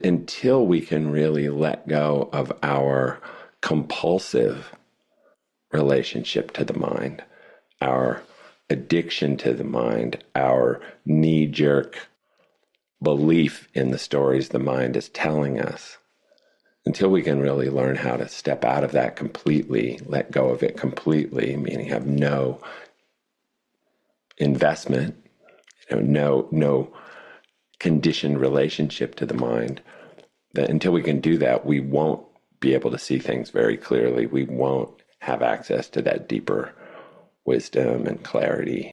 until we can really let go of our compulsive relationship to the mind, our addiction to the mind, our knee-jerk belief in the stories the mind is telling us, until we can really learn how to step out of that completely, let go of it completely, meaning have no investment, no conditioned relationship to the mind, that until we can do that, we won't be able to see things very clearly. We won't have access to that deeper wisdom and clarity.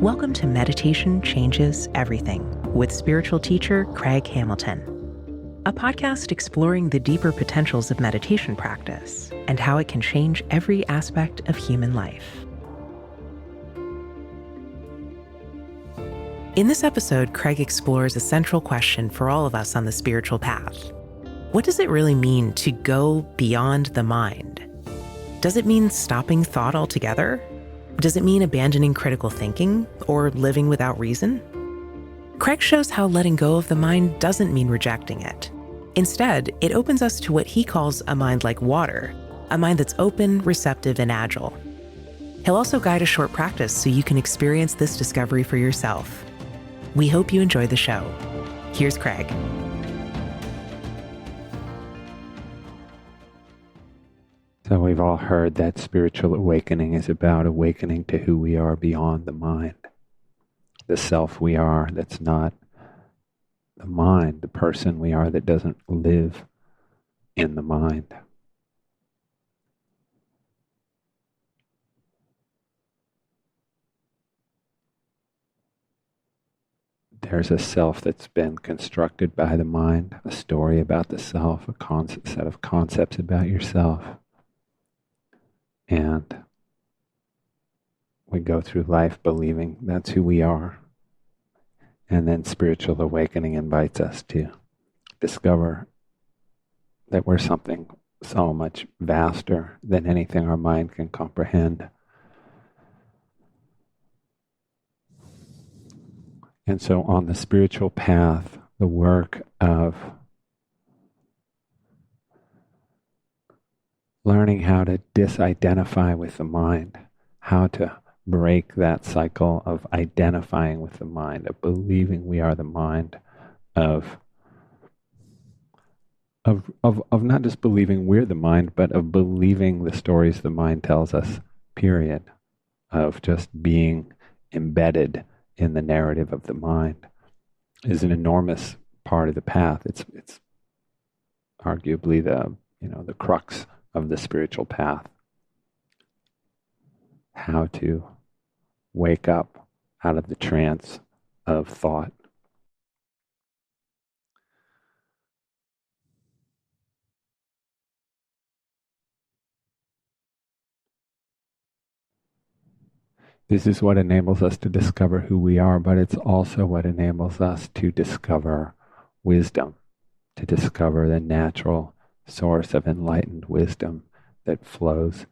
Welcome to Meditation Changes Everything with spiritual teacher Craig Hamilton, a podcast exploring the deeper potentials of meditation practice and how it can change every aspect of human life. In this episode, Craig explores a central question for all of us on the spiritual path. What does it really mean to go beyond the mind? Does it mean stopping thought altogether? Does it mean abandoning critical thinking or living without reason? Craig shows how letting go of the mind doesn't mean rejecting it. Instead, it opens us to what he calls a mind like water, a mind that's open, receptive, and agile. He'll also guide a short practice so you can experience this discovery for yourself. We hope you enjoy the show. Here's Craig. So we've all heard that spiritual awakening is about awakening to who we are beyond the mind, the self we are that's not the mind, the person we are that doesn't live in the mind. There's a self that's been constructed by the mind, a story about the self, a set of concepts about yourself. And we go through life believing that's who we are. And then spiritual awakening invites us to discover that we're something so much vaster than anything our mind can comprehend. And so on the spiritual path, the work of learning how to disidentify with the mind, how to break that cycle of identifying with the mind, of believing we are the mind, of not just believing we're the mind, but of believing the stories the mind tells us, period, of just being embedded in the narrative of the mind, is an enormous part of the path. It's arguably the crux of the spiritual path. How to wake up out of the trance of thought. This is what enables us to discover who we are, but it's also what enables us to discover wisdom, to discover the natural source of enlightened wisdom that flows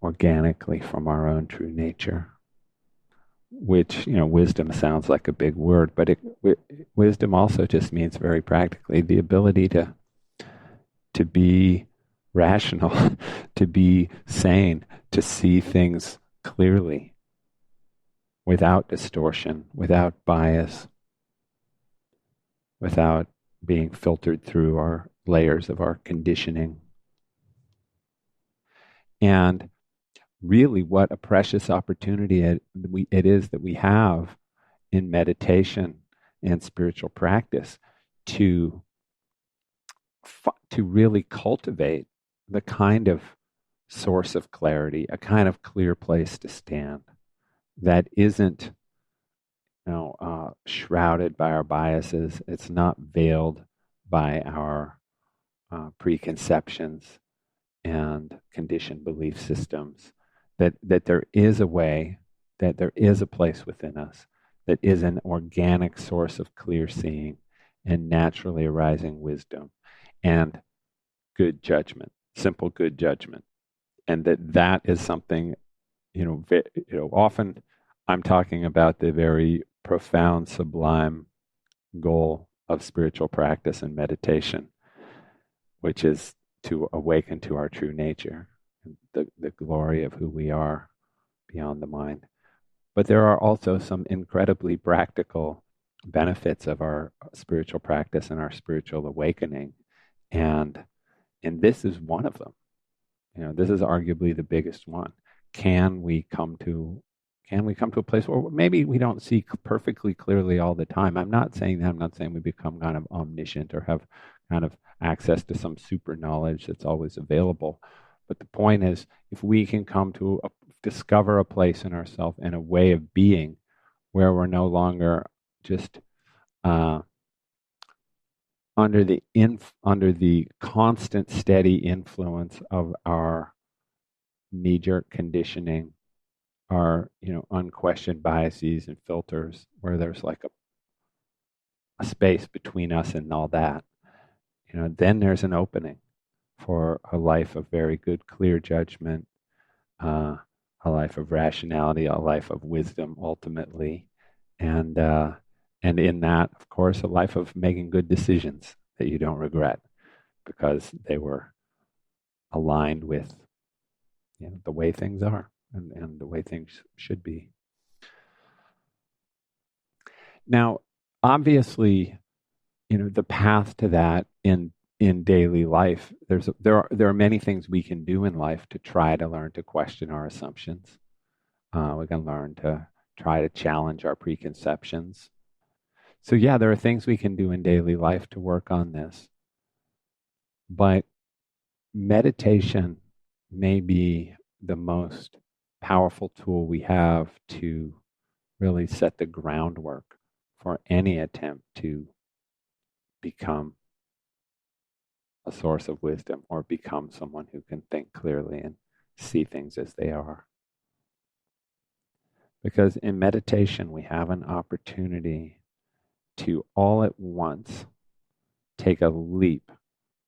organically from our own true nature. Which, wisdom sounds like a big word, but wisdom also just means very practically the ability to be rational, to be sane, to see things clearly, without distortion, without bias, without being filtered through our layers of our conditioning. And really what a precious opportunity it is that we have in meditation and spiritual practice to really cultivate the kind of source of clarity, a kind of clear place to stand that isn't shrouded by our biases. It's not veiled by our preconceptions and conditioned belief systems. That there is a way, that there is a place within us that is an organic source of clear seeing and naturally arising wisdom and good judgment. simple good judgment, and that is something, often I'm talking about the very profound, sublime goal of spiritual practice and meditation, which is to awaken to our true nature, the glory of who we are beyond the mind. But there are also some incredibly practical benefits of our spiritual practice and our spiritual awakening. And this is one of them. This is arguably the biggest one. Can we come to a place where maybe we don't see perfectly clearly all the time? I'm not saying that. I'm not saying we become kind of omniscient or have kind of access to some super knowledge that's always available. But the point is, if we can come to discover a place in ourselves and a way of being where we're no longer just under the constant, steady influence of our knee-jerk conditioning, our unquestioned biases and filters, where there's like a space between us and all that, then there's an opening for a life of very good, clear judgment, a life of rationality, a life of wisdom, ultimately, and in that, of course, a life of making good decisions that you don't regret because they were aligned with the way things are and the way things should be. Now, obviously, the path to that in daily life, there are many things we can do in life to try to learn to question our assumptions. We can learn to try to challenge our preconceptions. So yeah, there are things we can do in daily life to work on this. But meditation may be the most powerful tool we have to really set the groundwork for any attempt to become a source of wisdom or become someone who can think clearly and see things as they are. Because in meditation, we have an opportunity to all at once take a leap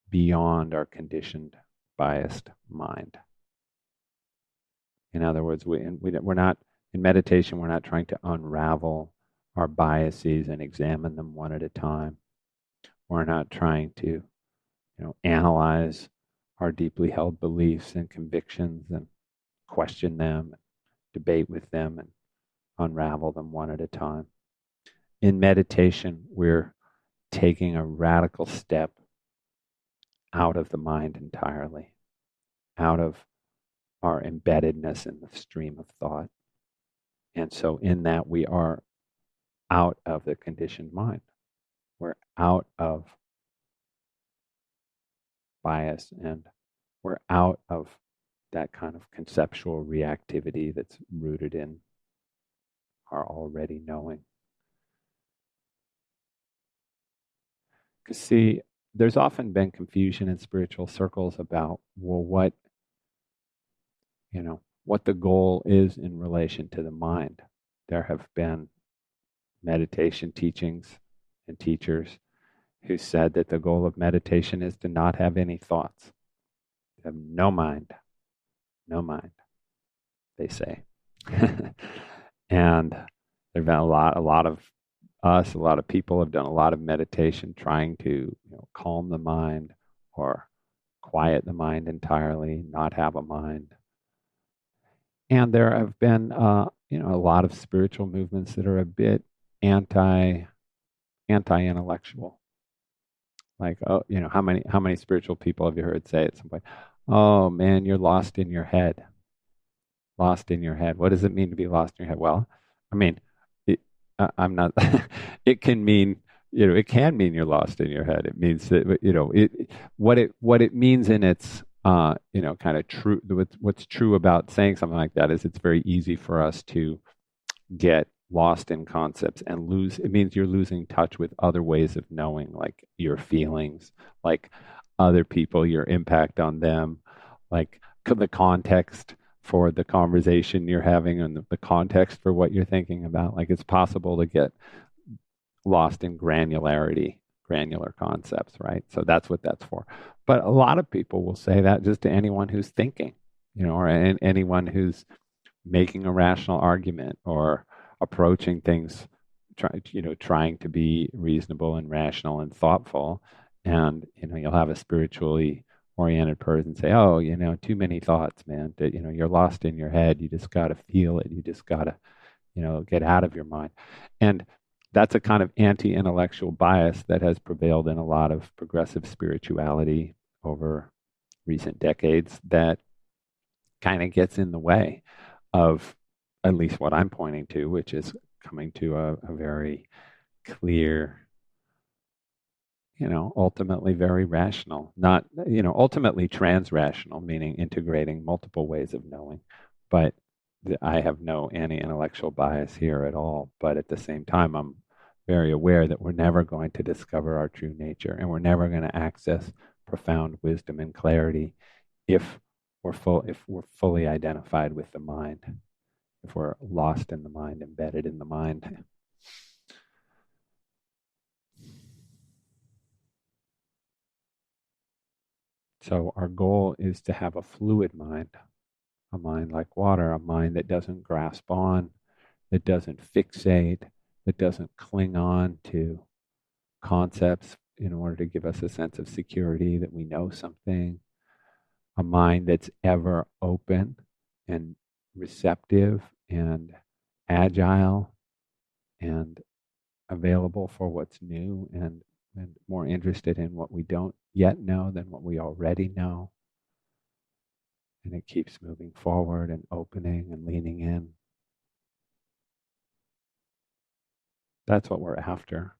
beyond our conditioned, biased mind. In other words, we're not, in meditation, we're not trying to unravel our biases and examine them one at a time. We're not trying to, analyze our deeply held beliefs and convictions and question them, debate with them, and unravel them one at a time. In meditation, we're taking a radical step out of the mind entirely, out of our embeddedness in the stream of thought. And so in that, we are out of the conditioned mind. We're out of bias, and we're out of that kind of conceptual reactivity that's rooted in our already knowing. Because see, there's often been confusion in spiritual circles about, well, what the goal is in relation to the mind. There have been meditation teachings and teachers who said that the goal of meditation is to not have any thoughts, to have no mind, they say. And there have been a lot of people have done a lot of meditation trying to calm the mind or quiet the mind entirely, not have a mind. And there have been a lot of spiritual movements that are a bit anti-intellectual. Like, how many spiritual people have you heard say at some point, "Oh man, you're lost in your head." Lost in your head. What does it mean to be lost in your head? Well, I mean, I'm not. It can mean, it can mean you're lost in your head. It means that, what it means in its, kind of true. What's true about saying something like that is it's very easy for us to get lost in concepts and lose. It means you're losing touch with other ways of knowing, like your feelings, like other people, your impact on them, like the context for the conversation you're having and the context for what you're thinking about. Like, it's possible to get lost in granularity granular concepts, right? So that's what that's for. But a lot of people will say that just to anyone who's thinking, or anyone who's making a rational argument or approaching things, trying to be reasonable and rational and thoughtful. And, you'll have a spiritually oriented person say, oh, too many thoughts, man. That, you're lost in your head. You just got to feel it. You just got to, get out of your mind. And that's a kind of anti-intellectual bias that has prevailed in a lot of progressive spirituality over recent decades that kind of gets in the way of at least what I'm pointing to, which is coming to a very clear, ultimately very rational, not, ultimately trans-rational, meaning integrating multiple ways of knowing. But I have no anti-intellectual bias here at all. But at the same time, I'm very aware that we're never going to discover our true nature, and we're never going to access profound wisdom and clarity if if we're fully identified with the mind, if we're lost in the mind, embedded in the mind. So our goal is to have a fluid mind, a mind like water, a mind that doesn't grasp on, that doesn't fixate, that doesn't cling on to concepts in order to give us a sense of security that we know something, a mind that's ever open and receptive and agile and available for what's new, and more interested in what we don't yet know than what we already know. And it keeps moving forward and opening and leaning in. That's what we're after.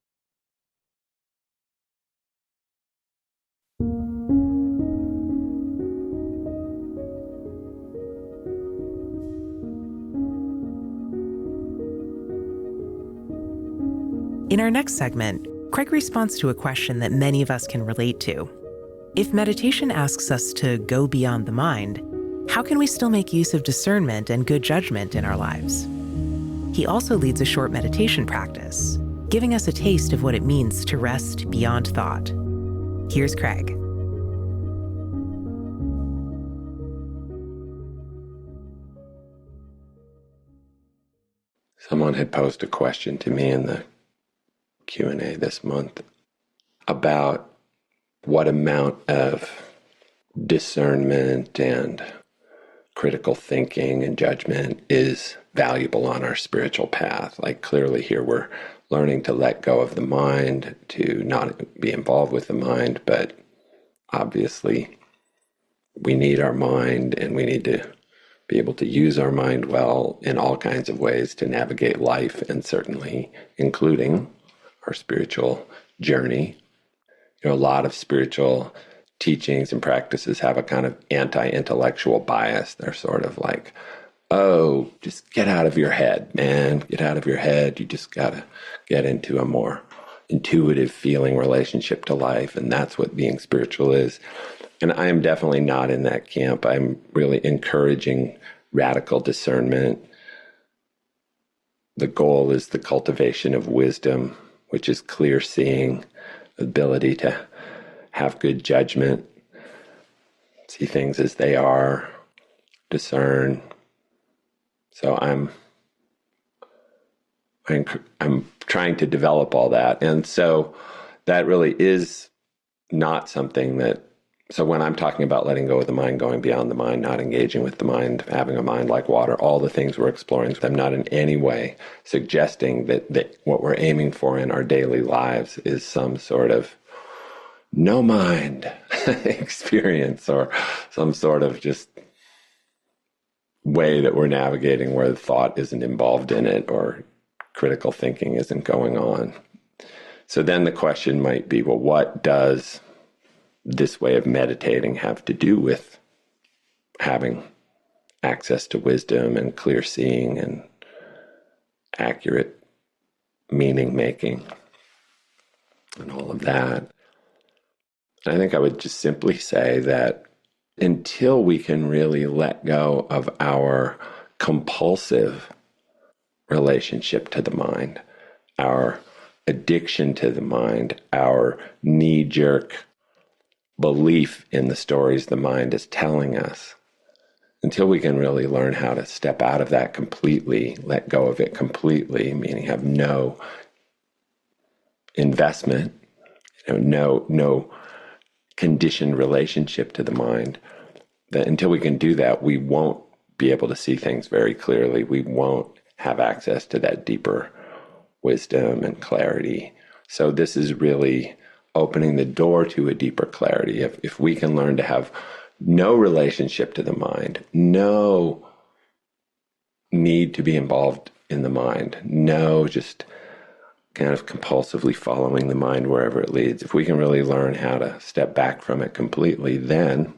In our next segment, Craig responds to a question that many of us can relate to. If meditation asks us to go beyond the mind, how can we still make use of discernment and good judgment in our lives? He also leads a short meditation practice, giving us a taste of what it means to rest beyond thought. Here's Craig. Someone had posed a question to me in the Q&A this month about what amount of discernment and critical thinking and judgment is valuable on our spiritual path. Like, clearly here we're learning to let go of the mind, to not be involved with the mind, but obviously we need our mind, and we need to be able to use our mind well in all kinds of ways to navigate life, and certainly including our spiritual journey. A lot of spiritual teachings and practices have a kind of anti-intellectual bias. They're sort of like, oh, just get out of your head, man. Get out of your head. You just got to get into a more intuitive feeling relationship to life. And that's what being spiritual is. And I am definitely not in that camp. I'm really encouraging radical discernment. The goal is the cultivation of wisdom, which is clear seeing, ability to have good judgment, see things as they are, discern. So I'm trying to develop all that. And so that really is not something that, so when I'm talking about letting go of the mind, going beyond the mind, not engaging with the mind, having a mind like water, all the things we're exploring, I'm not in any way suggesting that what we're aiming for in our daily lives is some sort of no mind experience, or some sort of just way that we're navigating where the thought isn't involved in it or critical thinking isn't going on. So then the question might be, well, what does this way of meditating have to do with having access to wisdom and clear seeing and accurate meaning making and all of that? I think I would just simply say that until we can really let go of our compulsive relationship to the mind, our addiction to the mind, our knee-jerk belief in the stories the mind is telling us, until we can really learn how to step out of that completely, let go of it completely, meaning have no investment, no conditioned relationship to the mind, that until we can do that, we won't be able to see things very clearly. We won't have access to that deeper wisdom and clarity. So this is really opening the door to a deeper clarity. If we can learn to have no relationship to the mind, no need to be involved in the mind, no just kind of compulsively following the mind wherever it leads, if we can really learn how to step back from it completely, then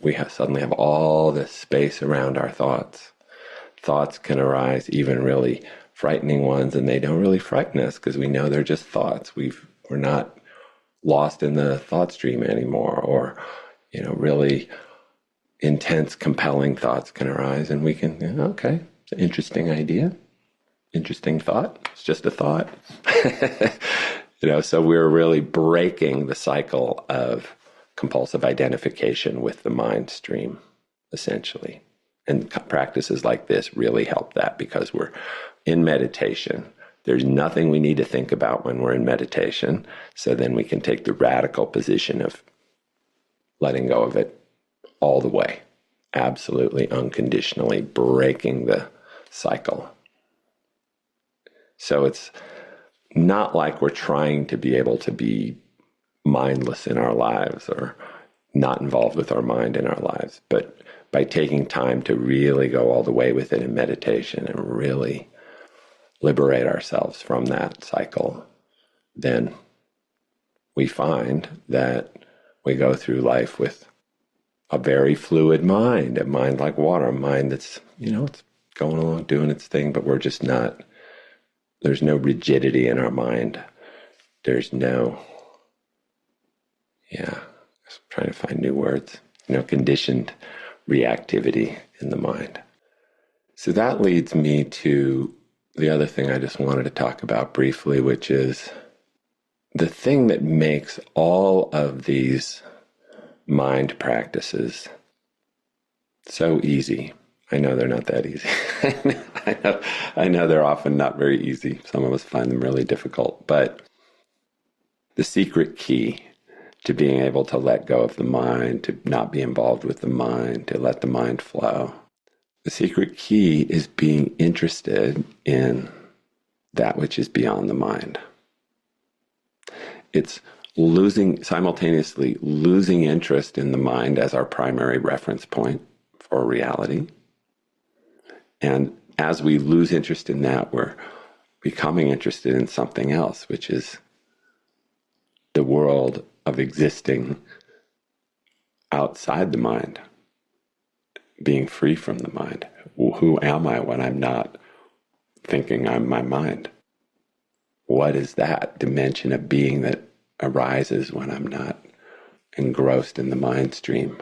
we suddenly have all this space around our thoughts. Thoughts can arise, even really frightening ones, and they don't really frighten us because we know they're just thoughts. We're not lost in the thought stream anymore, or really intense, compelling thoughts can arise, and we can, okay, it's an interesting idea, interesting thought. It's just a thought. So we're really breaking the cycle of compulsive identification with the mind stream, essentially. And practices like this really help that, because we're in meditation. There's nothing we need to think about when we're in meditation. So then we can take the radical position of letting go of it all the way, absolutely unconditionally breaking the cycle. So it's not like we're trying to be able to be mindless in our lives or not involved with our mind in our lives, but by taking time to really go all the way with it in meditation and really liberate ourselves from that cycle, then we find that we go through life with a very fluid mind, a mind like water, a mind that's, it's going along doing its thing, but we're just not, there's no rigidity in our mind. There's no, I'm trying to find new words, conditioned reactivity in the mind. So that leads me to the other thing I just wanted to talk about briefly, which is the thing that makes all of these mind practices so easy. I know they're not that easy. I know they're often not very easy. Some of us find them really difficult, but the secret key to being able to let go of the mind, to not be involved with the mind, to let the mind flow. The secret key is being interested in that which is beyond the mind. It's simultaneously losing interest in the mind as our primary reference point for reality. And as we lose interest in that, we're becoming interested in something else, which is the world of existing outside the mind, being free from the mind. Who am I when I'm not thinking I'm my mind? What is that dimension of being that arises when I'm not engrossed in the mind stream?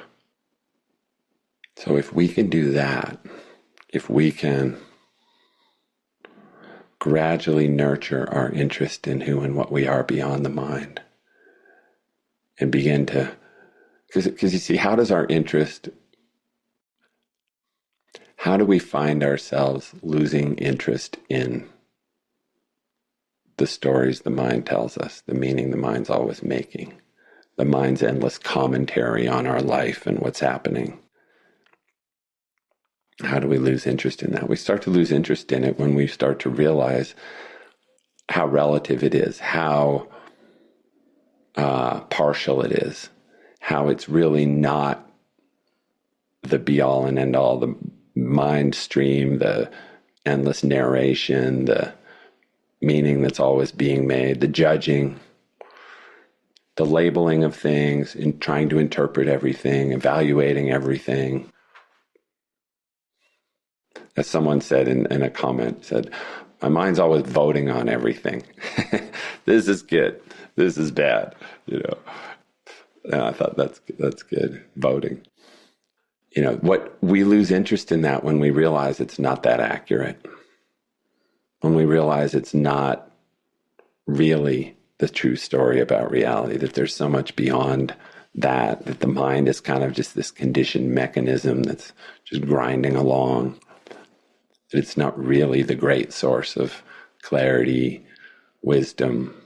So if we can do that, if we can gradually nurture our interest in who and what we are beyond the mind, and begin to, because you see, how do we find ourselves losing interest in the stories the mind tells us, the meaning the mind's always making, the mind's endless commentary on our life and what's happening? How do we lose interest in that? We start to lose interest in it when we start to realize how relative it is, how partial it is, how it's really not the be-all and end-all, the mind stream, the endless narration, the meaning that's always being made, the judging, the labeling of things, and trying to interpret everything, evaluating everything. As someone said in a comment, said, my mind's always voting on everything. This is good. This is bad. And I thought that's good. Voting. What we lose interest in that when we realize it's not that accurate. When we realize it's not really the true story about reality, that there's so much beyond that, that the mind is kind of just this conditioned mechanism that's just grinding along, that it's not really the great source of clarity, wisdom,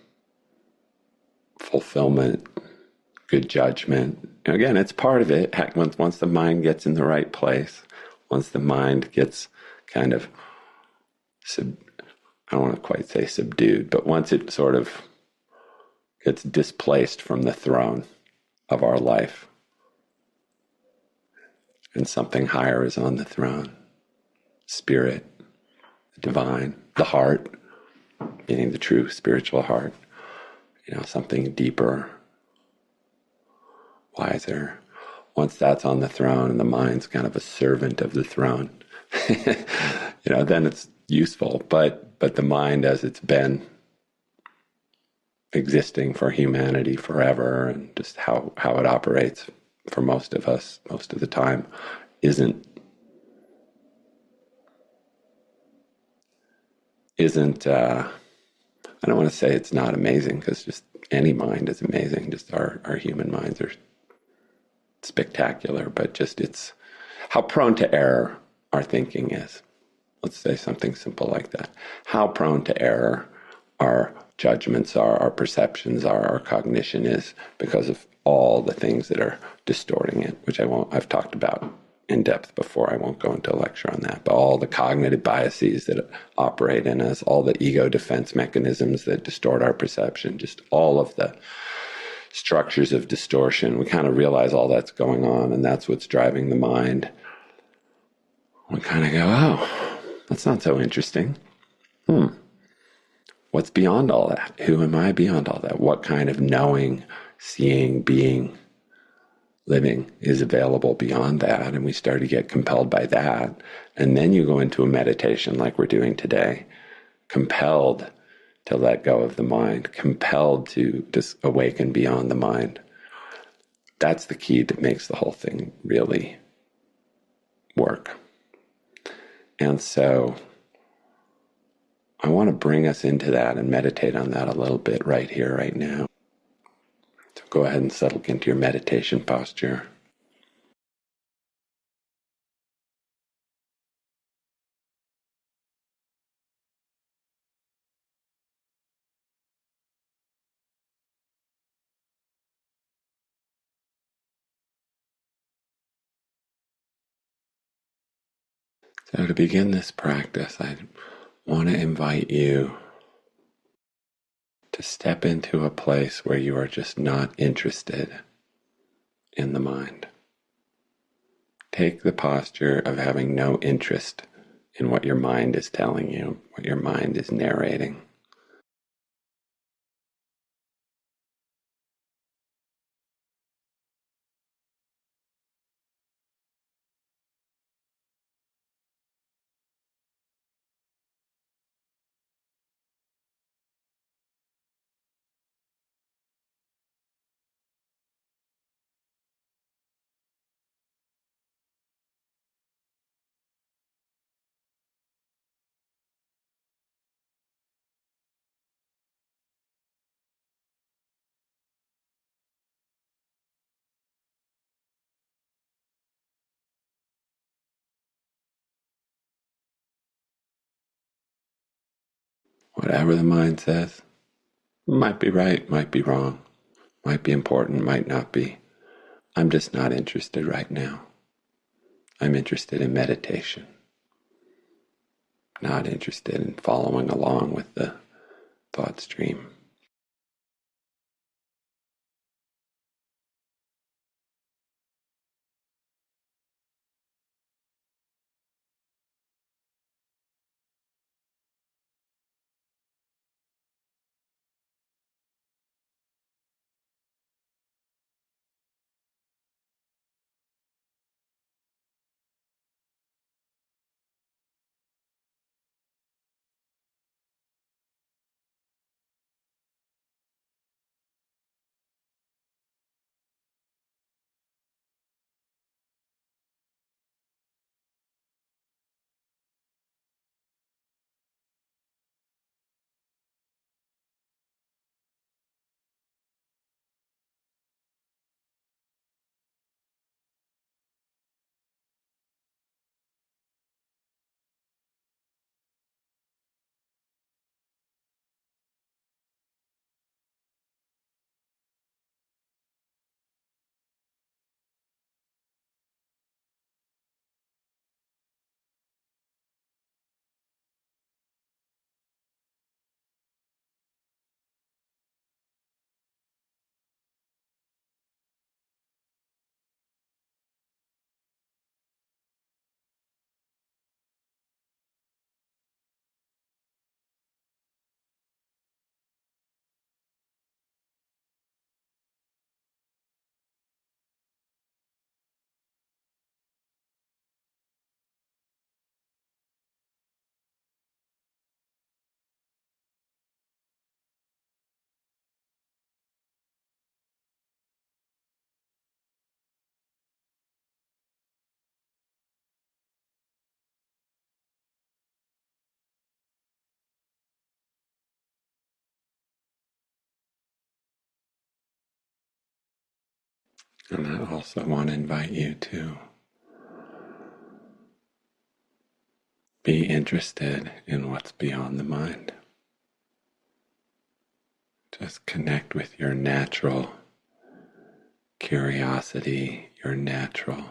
fulfillment, good judgment. Again, it's part of it. Heck, once the mind gets in the right place, once the mind gets kind of, I don't want to quite say subdued, but once it sort of gets displaced from the throne of our life and something higher is on the throne, spirit, the divine, the heart, meaning the true spiritual heart, something deeper, wiser. Once that's on the throne and the mind's kind of a servant of the throne, then it's useful. But the mind, as it's been existing for humanity forever, and just how it operates for most of us most of the time, isn't I don't want to say it's not amazing, because just any mind is amazing. Just our human minds are spectacular, but just it's how prone to error our thinking is. Let's say something simple like that. How prone to error our judgments are, our perceptions are, our cognition is, because of all the things that are distorting it, which I've talked about in depth before. I won't go into a lecture on that, but all the cognitive biases that operate in us, all the ego defense mechanisms that distort our perception, just all of the structures of distortion. We kind of realize all that's going on, and that's what's driving the mind. We kind of go, oh, that's not so interesting. What's beyond all that? Who am I beyond all that? What kind of knowing, seeing, being, living is available beyond that? And we start to get compelled by that. And then you go into a meditation like we're doing today, compelled to let go of the mind, compelled to just awaken beyond the mind. That's the key that makes the whole thing really work. And so I want to bring us into that and meditate on that a little bit right here, right now. So go ahead and settle into your meditation posture. So to begin this practice, I want to invite you to step into a place where you are just not interested in the mind. Take the posture of having no interest in what your mind is telling you, what your mind is narrating. Whatever the mind says, might be right, might be wrong, might be important, might not be. I'm just not interested right now. I'm interested in meditation, not interested in following along with the thought stream. And I also want to invite you to be interested in what's beyond the mind. Just connect with your natural curiosity, your natural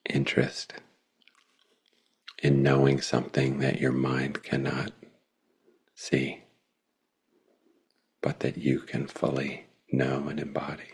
interest in knowing something that your mind cannot see, but that you can fully know and embody.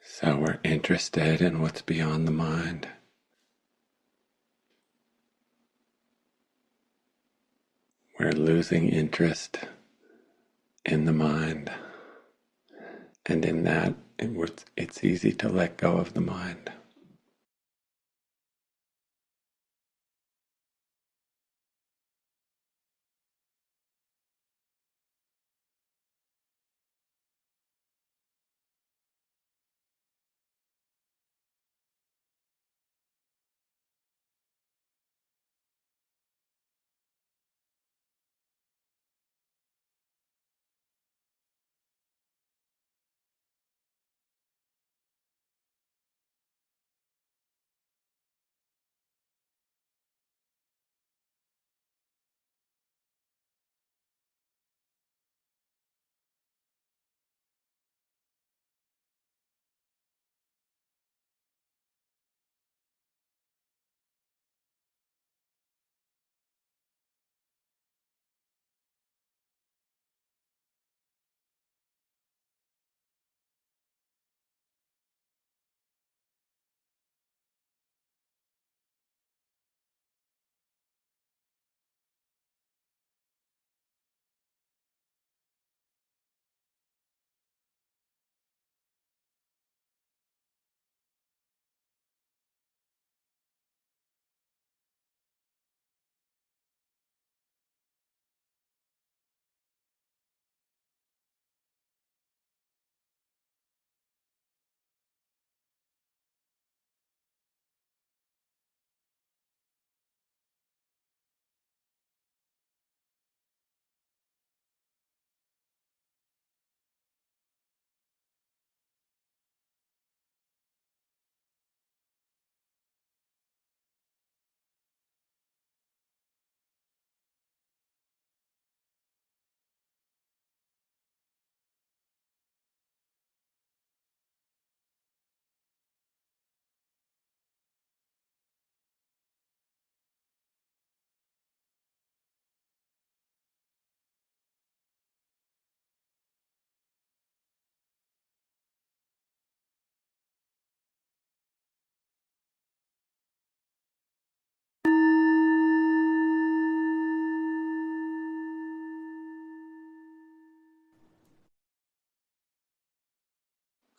So we're interested in what's beyond the mind. We're losing interest in the mind. And in that, it's easy to let go of the mind.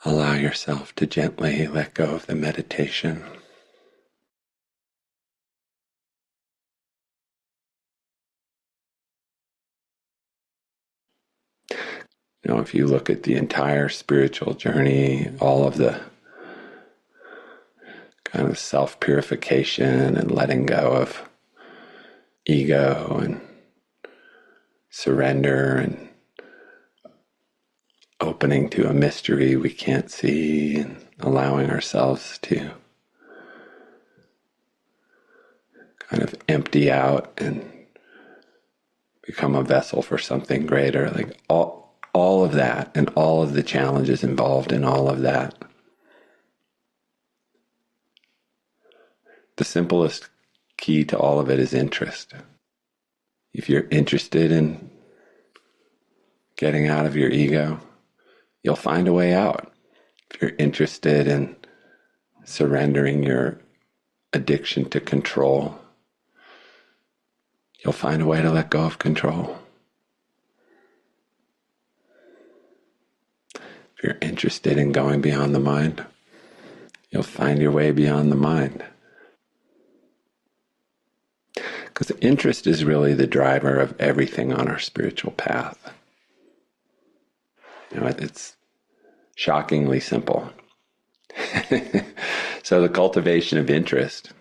allow yourself to gently let go of the meditation. If you look at the entire spiritual journey, all of the kind of self-purification and letting go of ego and surrender and opening to a mystery we can't see and allowing ourselves to kind of empty out and become a vessel for something greater. Like all of that and all of the challenges involved in all of that. The simplest key to all of it is interest. If you're interested in getting out of your ego, you'll find a way out. If you're interested in surrendering your addiction to control, you'll find a way to let go of control. If you're interested in going beyond the mind, you'll find your way beyond the mind. Because interest is really the driver of everything on our spiritual path. It's shockingly simple. So the cultivation of interest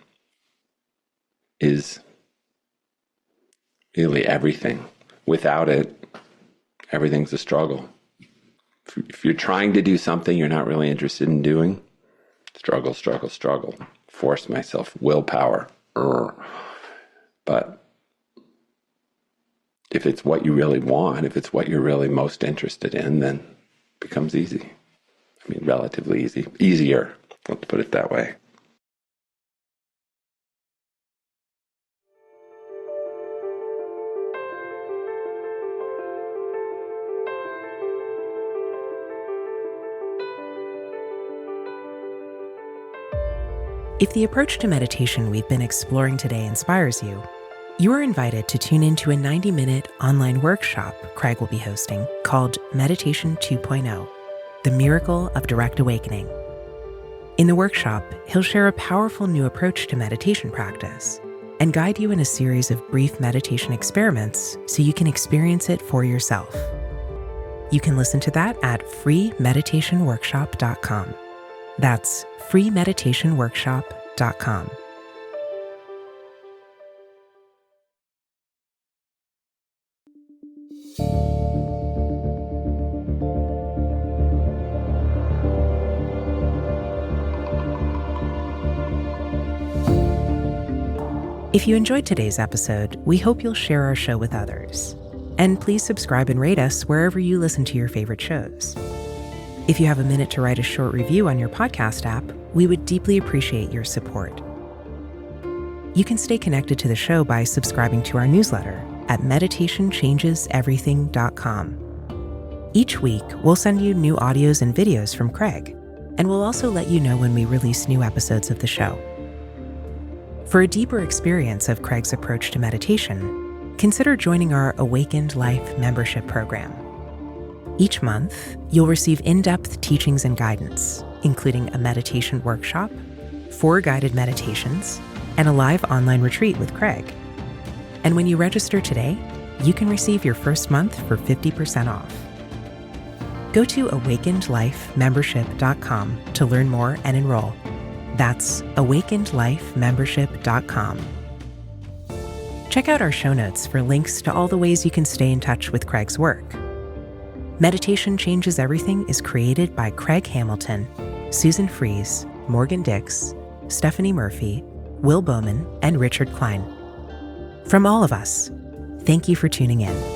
is really everything. Without it, everything's a struggle. If you're trying to do something you're not really interested in doing, struggle. Force myself, willpower. But if it's what you really want, if it's what you're really most interested in, then it becomes easy. Relatively easy. Easier, let's put it that way. If the approach to meditation we've been exploring today inspires you, you are invited to tune into a 90-minute online workshop Craig will be hosting called Meditation 2.0, The Miracle of Direct Awakening. In the workshop, he'll share a powerful new approach to meditation practice and guide you in a series of brief meditation experiments so you can experience it for yourself. You can listen to that at freemeditationworkshop.com. That's freemeditationworkshop.com. If you enjoyed today's episode, we hope you'll share our show with others. And please subscribe and rate us wherever you listen to your favorite shows. If you have a minute to write a short review on your podcast app, we would deeply appreciate your support. You can stay connected to the show by subscribing to our newsletter at meditationchangeseverything.com. Each week, we'll send you new audios and videos from Craig, and we'll also let you know when we release new episodes of the show. For a deeper experience of Craig's approach to meditation, consider joining our Awakened Life membership program. Each month, you'll receive in-depth teachings and guidance, including a meditation workshop, 4 guided meditations, and a live online retreat with Craig. And when you register today, you can receive your first month for 50% off. Go to awakenedlifemembership.com to learn more and enroll. That's awakenedlifemembership.com. Check out our show notes for links to all the ways you can stay in touch with Craig's work. Meditation Changes Everything is created by Craig Hamilton, Susan Fries, Morgan Dix, Stephanie Murphy, Will Bowman, and Richard Klein. From all of us, thank you for tuning in.